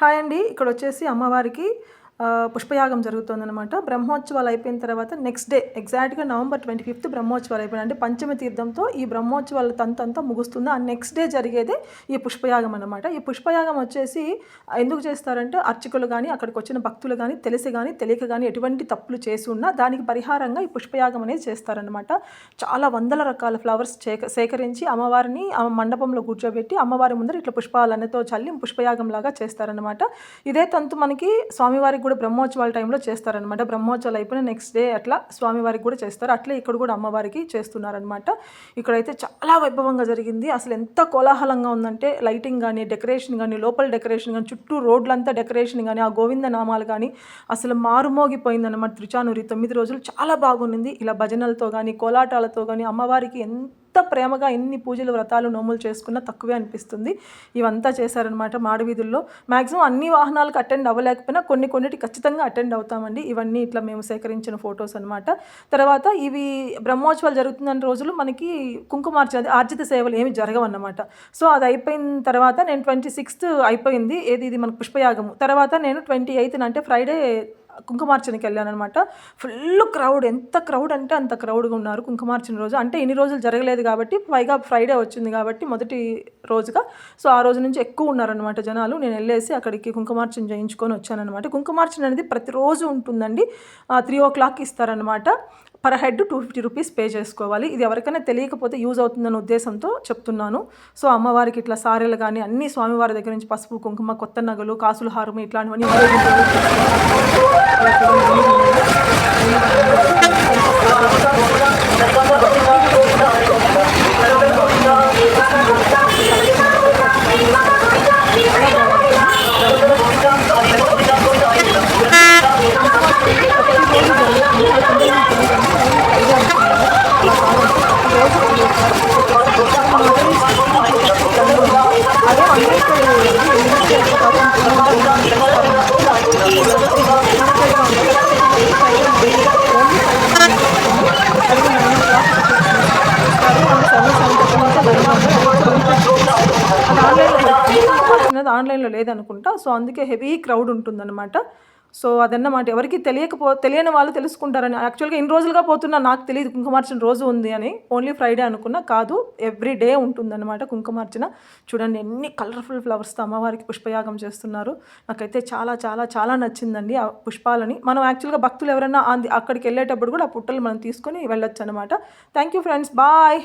Hi అండి. ఇక్కడొచ్చేసి అమ్మవారికి పుష్పయాగం జరుగుతుందనమాట. బ్రహ్మోత్సవాలు అయిపోయిన తర్వాత నెక్స్ట్ డే ఎగ్జాక్ట్‌గా నవంబర్ 25 బ్రహ్మోత్సవాలు అయిపోయినాయి. అంటే పంచమి తీర్థంతో ఈ బ్రహ్మోత్సవాల తంతంతా ముగుస్తుంది. ఆ నెక్స్ట్ డే జరిగేదే ఈ పుష్పయాగం అనమాట. ఈ పుష్పయాగం వచ్చేసి ఎందుకు చేస్తారంటే అర్చకులు గానీ, అక్కడికొచ్చిన భక్తులు గానీ, తెలిసి గానీ, తెలియక గానీ ఎటువంటి తప్పులు చేసి ఉన్నా దానికి పరిహారంగా ఈ పుష్పయాగం అనేది చేస్తారనమాట. చాలా వందల రకాల ఫ్లవర్స్ సేకరించి అమ్మవారిని మండపంలో కూర్చోబెట్టి అమ్మవారి ముందర ఇట్లా పుష్పాలన్నతో చల్లి పుష్పయాగంలాగా చేస్తారనమాట. ఇదే తంతు మనకి స్వామివారికి కూడా బ్రహ్మోత్సవాల టైంలో చేస్తారనమాట. బ్రహ్మోత్సవాలు అయిపోయిన నెక్స్ట్ డే అట్లా స్వామివారికి కూడా చేస్తారు. అట్లే ఇక్కడ కూడా అమ్మవారికి చేస్తున్నారనమాట. ఇక్కడైతే చాలా వైభవంగా జరిగింది. అసలు ఎంత కోలాహలంగా ఉందంటే లైటింగ్ కానీ, డెకరేషన్ కానీ, లోపల డెకరేషన్ కానీ, చుట్టూ రోడ్లంతా డెకరేషన్ కానీ, ఆ గోవింద నామాలు కానీ అసలు మారుమోగిపోయిందనమాట. త్రిచానూరి 9 రోజులు చాలా బాగుంది. ఇలా భజనలతో కానీ, కోలాటాలతో కానీ అమ్మవారికి ఎంత ప్రేమగా ఎన్ని పూజలు, వ్రతాలు, నోములు చేసుకున్నా తక్కువే అనిపిస్తుంది. ఇవంతా చేశారనమాట మాడవీధుల్లో. మ్యాక్సిమం అన్ని వాహనాలకు అటెండ్ అవ్వలేకపోయినా కొన్నిటికి ఖచ్చితంగా అటెండ్ అవుతామండి. ఇవన్నీ ఇట్లా మేము సేకరించిన ఫొటోస్ అనమాట. తర్వాత ఇవి బ్రహ్మోత్సవాలు జరుగుతున్న రోజులు మనకి కుంకుమార్చన ఆర్జిత సేవలు ఏమి జరగవన్నమాట. సో అది అయిపోయిన తర్వాత నేను 26th అయిపోయింది. ఇది మనకు పుష్పయాగము. తర్వాత నేను 28th అంటే ఫ్రైడే కుంకుమార్చనకి వెళ్ళానమాట. ఫుల్ క్రౌడ్, ఎంత క్రౌడ్ అంటే అంత క్రౌడ్గా ఉన్నారు కుంకుమార్చన రోజు. అంటే ఇన్ని రోజులు జరగలేదు కాబట్టి, పైగా ఫ్రైడే వచ్చింది కాబట్టి మొదటి రోజుగా, సో ఆ రోజు నుంచి ఎక్కువ ఉన్నారనమాట జనాలు. నేను వెళ్ళేసి అక్కడికి కుంకుమార్చన చేయించుకొని వచ్చానమాట. కుంకుమార్చన అనేది ప్రతిరోజు ఉంటుందండి. 3 o'clock ఇస్తారనమాట. పర్ హెడ్ 250 రూపీస్ పే చేసుకోవాలి. ఇది ఎవరికైనా తెలియకపోతే యూజ్ అవుతుందన్న ఉద్దేశంతో చెప్తున్నాను. సో అమ్మవారికి ఇట్లా సారెలు కానీ అన్ని స్వామివారి దగ్గర నుంచి పసుపు, కుంకుమ, కొత్త నగలు, కాసులు, హారము ఇట్లాంటివన్నీ ఆన్లైన్లో లేదనుకుంటా. సో అందుకే హెవీ క్రౌడ్ ఉంటుందన్నమాట. సో అదన్నమాట. ఎవరికి తెలియని వాళ్ళు తెలుసుకుంటారని. యాక్చువల్గా ఇన్ని రోజులుగా పోతున్నా, నాకు తెలియదు కుంకుమార్చన రోజు ఉంది అని. ఓన్లీ ఫ్రైడే అనుకున్నా. కాదు, ఎవ్రీ డే ఉంటుందన్నమాట కుంకుమార్చన. చూడండి ఎన్ని కలర్ఫుల్ ఫ్లవర్స్తో అమ్మవారికి పుష్పయాగం చేస్తున్నారు. నాకైతే చాలా చాలా చాలా నచ్చిందండి ఆ పుష్పాలని. మనం యాక్చువల్గా భక్తులు ఎవరైనా అక్కడికి వెళ్ళేటప్పుడు కూడా ఆ పుట్టలు మనం తీసుకొని వెళ్ళొచ్చు అనమాట. Thank you friends, bye.